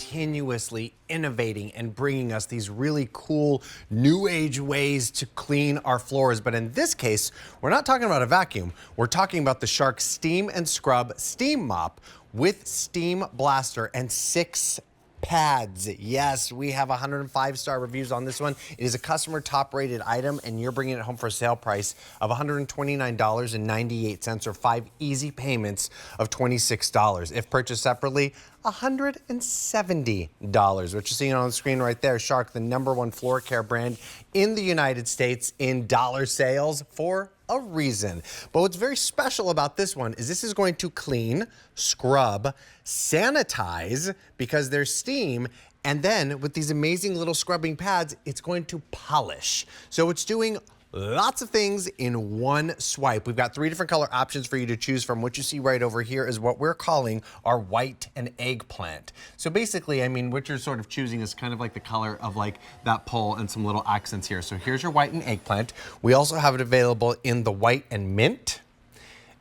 continuously innovating and bringing us these really cool new age ways to clean our floors. But in this case, we're not talking about a vacuum. We're talking about the Shark Steam and Scrub Steam Mop with Steam Blaster and 6 pads. Yes, we have 105-star reviews on this one. It is a customer top-rated item, and you're bringing it home for a sale price of $129.98 or 5 easy payments of $26. If purchased separately, $170. What you're seeing on the screen right there, Shark, the #1 floor care brand in the United States in dollar sales for a reason. But what's very special about this one is this is going to clean, scrub, sanitize because there's steam, and then with these amazing little scrubbing pads, it's going to polish. So it's doing lots of things in one swipe. We've got 3 different color options for you to choose from. What you see right over here is what we're calling our white and eggplant. So basically, I mean, what you're sort of choosing is kind of like the color of like that pole and some little accents here. So here's your white and eggplant. We also have it available in the white and mint.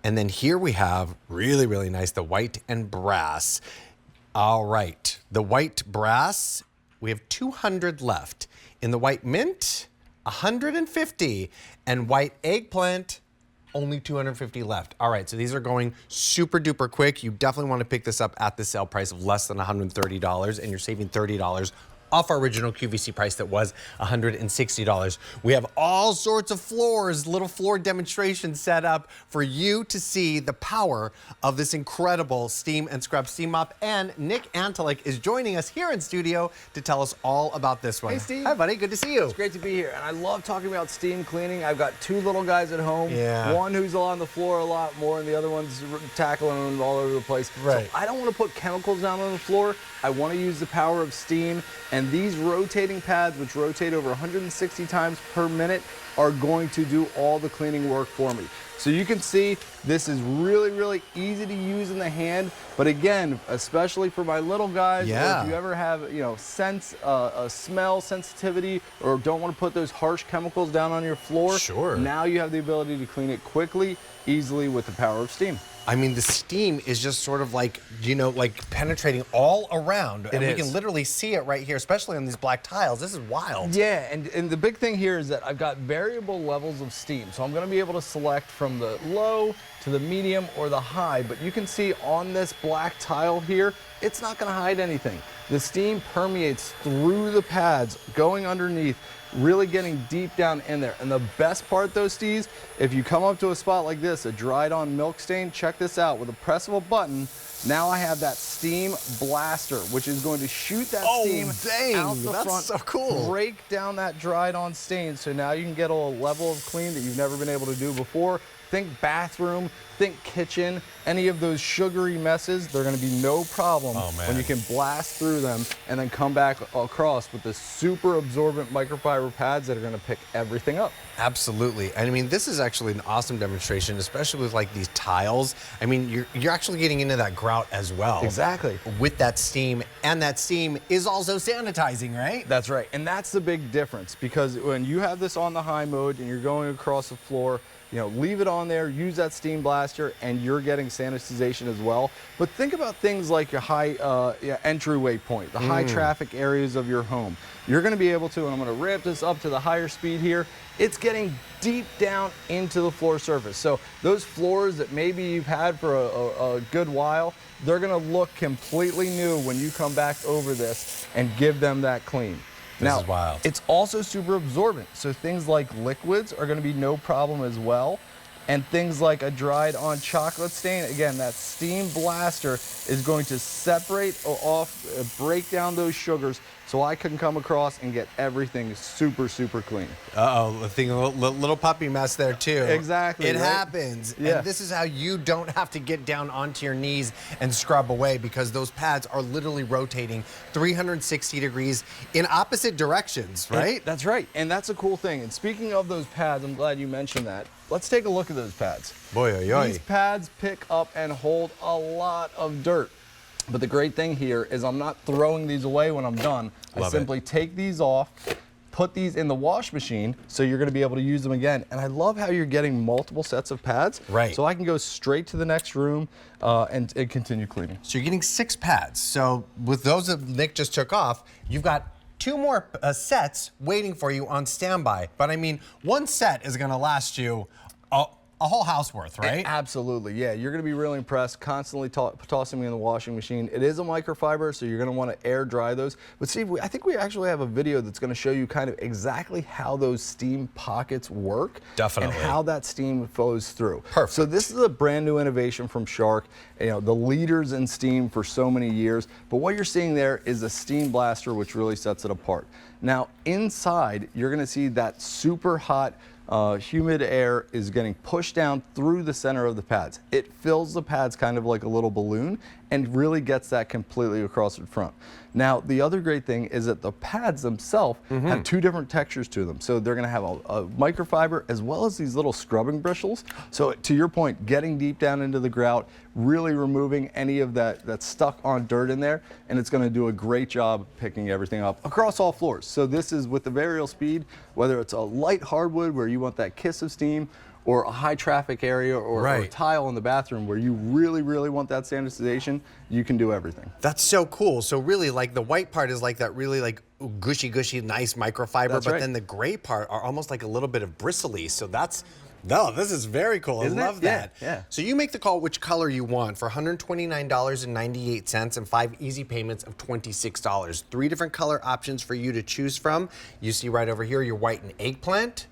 And then here we have really, really nice, the white and brass. All right, the white brass, we have 200 left. In the white mint, 150, and white eggplant, only 250 left. All right, so these are going super duper quick. You definitely want to pick this up at the sale price of less than $130, and you're saving $30 off our original QVC price that was $160. We have all sorts of floors, little floor demonstrations set up for you to see the power of this incredible Steam and Scrub Steam Mop. And Nick Antalik is joining us here in studio to tell us all about this one. Hey, Steve. Hi, buddy. Good to see you. It's great to be here. And I love talking about steam cleaning. I've got 2 little guys at home. Yeah. One who's on the floor a lot more, and the other one's tackling them all over the place. Right. So I don't want to put chemicals down on the floor. I want to use the power of steam. And these rotating pads, which rotate over 160 times per minute, are going to do all the cleaning work for me. So you can see this is really, really easy to use in the hand. But again, especially for my little guys, or if you ever have, you know, a smell sensitivity, or don't want to put those harsh chemicals down on your floor, now you have the ability to clean it quickly, easily with the power of steam. I mean, the steam is just sort of like, you know, like penetrating all around. And we can literally see it right here, especially on these black tiles. This is wild. Yeah, and the big thing here is that I've got variable levels of steam. So I'm going to be able to select from the low to the medium or the high. But you can see on this black tile here, it's not going to hide anything. The steam permeates through the pads, going underneath, really getting deep down in there. And the best part though, Steve, if you come up to a spot like this, a dried on milk stain, check this out. With a press of a button, now I have that steam blaster, which is going to shoot that steam out the front, so cool. Break down that dried on stain. So now you can get a level of clean that you've never been able to do before. Think bathroom, think kitchen, any of those sugary messes, they're gonna be no problem when you can blast through them and then come back across with the super absorbent microfiber pads that are gonna pick everything up. Absolutely. I mean, this is actually an awesome demonstration, especially with like these tiles. I mean, you're actually getting into that grout as well. Exactly. With that steam, and that steam is also sanitizing, right? That's right, and that's the big difference, because when you have this on the high mode and you're going across the floor, you know, leave it on there, use that steam blaster, and you're getting sanitization as well. But think about things like your high entryway point, the high traffic areas of your home. You're gonna be able to, and I'm gonna ramp this up to the higher speed here, it's getting deep down into the floor surface. So those floors that maybe you've had for a good while, they're gonna look completely new when you come back over this and give them that clean. This is wild. It's also super absorbent, so things like liquids are going to be no problem as well. And things like a dried on chocolate stain, again, that steam blaster is going to separate off, break down those sugars, so I can come across and get everything super, super clean. Uh-oh, I think a little puppy mess there too. Exactly. It happens. Yeah. And this is how you don't have to get down onto your knees and scrub away, because those pads are literally rotating 360 degrees in opposite directions, right? That's right, and that's a cool thing. And speaking of those pads, I'm glad you mentioned that. Let's take a look at those pads. Boy, oy, oy. These pads pick up and hold a lot of dirt. But the great thing here is I'm not throwing these away when I'm done. I simply take these off, put these in the wash machine, so you're gonna be able to use them again. And I love how you're getting multiple sets of pads. Right. So I can go straight to the next room and continue cleaning. So you're getting 6 pads. So with those that Nick just took off, you've got 2 more sets waiting for you on standby. But I mean, 1 set is gonna last you a whole house worth, right? Absolutely, yeah. You're gonna be really impressed, constantly tossing them in the washing machine. It is a microfiber, so you're gonna wanna air dry those. But Steve, I think we actually have a video that's gonna show you kind of exactly how those steam pockets work. Definitely. And how that steam flows through. Perfect. So this is a brand new innovation from Shark, the leaders in steam for so many years. But what you're seeing there is a steam blaster, which really sets it apart. Now, inside, you're gonna see that super hot humid air is getting pushed down through the center of the pads. It fills the pads kind of like a little balloon and really gets that completely across the front. Now, the other great thing is that the pads themselves have 2 different textures to them. So they're gonna have a microfiber as well as these little scrubbing bristles. So to your point, getting deep down into the grout, really removing any of that that's stuck on dirt in there, and it's gonna do a great job picking everything up across all floors. So this is with the variable speed, whether it's a light hardwood where you want that kiss of steam, or a high traffic area or a tile in the bathroom where you really, really want that sanitization, you can do everything. That's so cool. So really, like, the white part is like that really like gushy, nice microfiber, but then the gray part are almost like a little bit of bristly. So that's, no, this is very cool. Isn't I love it? that. Yeah. So you make the call which color you want for $129.98 and 5 easy payments of $26. 3 different color options for you to choose from. You see right over here your white and eggplant.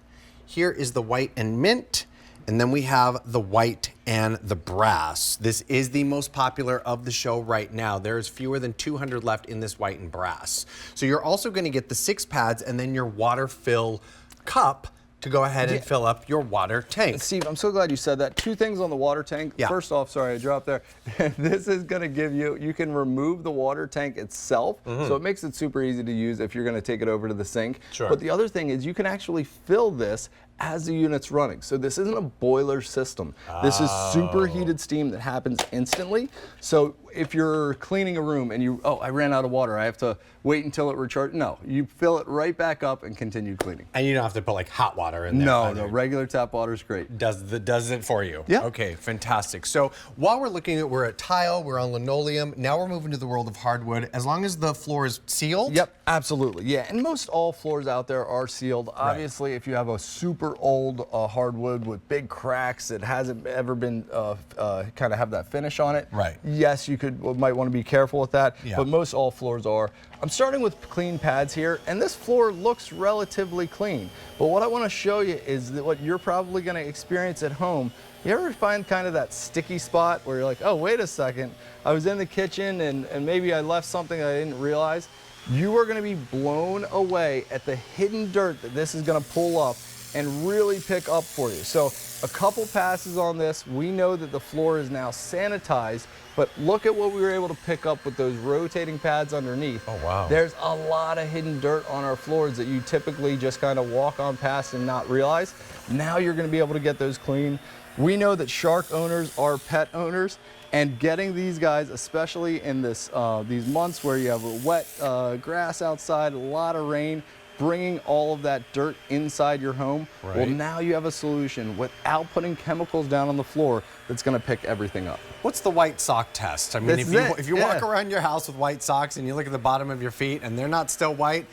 Here is the white and mint, and then we have the white and the brass. This is the most popular of the show right now. There's fewer than 200 left in this white and brass. So you're also gonna get the 6 pads and then your water fill cup to go ahead and fill up your water tank. Steve, I'm so glad you said that. 2 things on the water tank. Yeah. First off, sorry, I dropped there. This is gonna give you can remove the water tank itself, so it makes it super easy to use if you're gonna take it over to the sink. Sure. But the other thing is you can actually fill this as the unit's running. So this isn't a boiler system. This is superheated steam that happens instantly. So if you're cleaning a room and I ran out of water, I have to wait until it recharges. No, you fill it right back up and continue cleaning. And you don't have to put like hot water in there. No, regular tap water is great. Does it for you. Yeah. Okay, fantastic. So while we're at tile, we're on linoleum, now we're moving to the world of hardwood. As long as the floor is sealed? Yep, absolutely. Yeah, and most all floors out there are sealed. Obviously, if you have a super old hardwood with big cracks that hasn't ever been kind of have that finish on it, yes, you might want to be careful with that, but most all floors are. I'm starting with clean pads here, and this floor looks relatively clean. But what I want to show you is that what you're probably going to experience at home. You ever find kind of that sticky spot where you're like, oh, wait a second, I was in the kitchen and maybe I left something I didn't realize? You are going to be blown away at the hidden dirt that this is going to pull up and really pick up for you. So a couple passes on this, we know that the floor is now sanitized, but look at what we were able to pick up with those rotating pads underneath. Oh, wow. There's a lot of hidden dirt on our floors that you typically just kind of walk on past and not realize. Now you're gonna be able to get those clean. We know that Shark owners are pet owners, and getting these guys, especially in these months where you have a wet grass outside, a lot of rain, bringing all of that dirt inside your home, well, now you have a solution without putting chemicals down on the floor that's gonna pick everything up. What's the white sock test? I mean, if you walk around your house with white socks and you look at the bottom of your feet and they're not still white,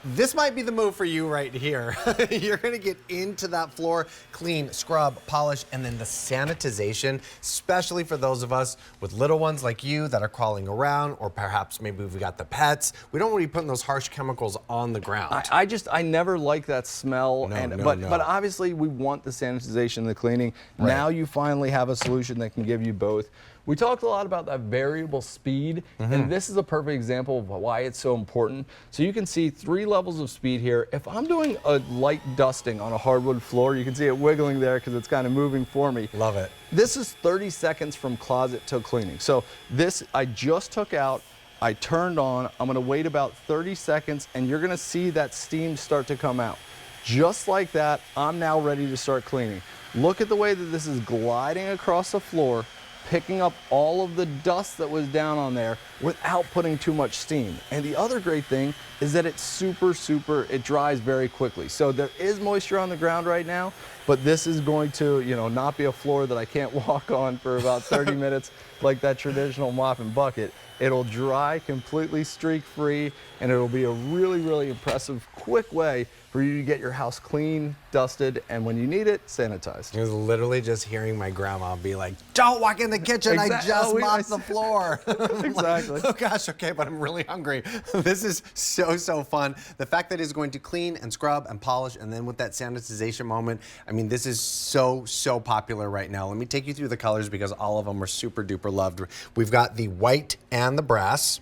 this might be the move for you right here. You're gonna get into that floor, clean, scrub, polish, and then the sanitization, especially for those of us with little ones like you that are crawling around, or perhaps maybe we've got the pets. We don't want to be putting those harsh chemicals on the ground. I never like that smell, but obviously we want the sanitization and the cleaning. Now you finally have a solution that can give you both. We talked a lot about that variable speed, and this is a perfect example of why it's so important. So you can see 3 levels of speed here. If I'm doing a light dusting on a hardwood floor, you can see it wiggling there because it's kind of moving for me. Love it. This is 30 seconds from closet to cleaning. So this I just took out, I turned on, I'm gonna wait about 30 seconds, and you're gonna see that steam start to come out. Just like that, I'm now ready to start cleaning. Look at the way that this is gliding across the floor, picking up all of the dust that was down on there without putting too much steam. And the other great thing is that it's it dries very quickly. So there is moisture on the ground right now, but this is going to, not be a floor that I can't walk on for about 30 minutes like that traditional mop and bucket. It'll dry completely streak-free, and it'll be a really, really impressive, quick way for you to get your house clean, dusted, and when you need it, sanitized. It was literally just hearing my grandma be like, "Don't walk in the kitchen, I just mopped the floor." Exactly. Like, oh gosh, okay, but I'm really hungry. This is so fun. The fact that it's going to clean and scrub and polish, and then with that sanitization moment, I mean, this is so popular right now. Let me take you through the colors because all of them are super duper loved. We've got the white and the brass.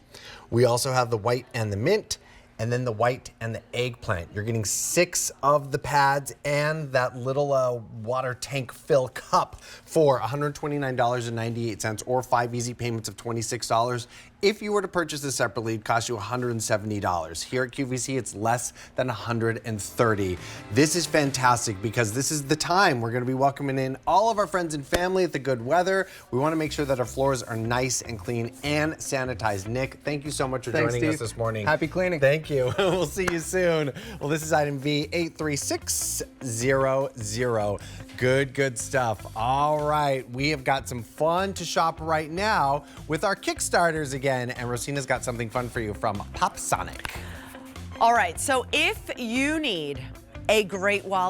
We also have the white and the mint, and then the white and the eggplant. You're getting 6 of the pads and that little water tank fill cup for $129.98 or 5 easy payments of $26. If you were to purchase this separately, it'd cost you $170. Here at QVC, it's less than $130. This is fantastic because this is the time we're gonna be welcoming in all of our friends and family at the good weather. We wanna make sure that our floors are nice and clean and sanitized. Nick, thank you so much for joining us this morning. Happy cleaning. Thank you. We'll see you soon. Well, this is item V83600. Good stuff. All right, we have got some fun to shop right now with our Kickstarters again, and Rosina's got something fun for you from Pop Sonic. All right, so if you need a great wallet,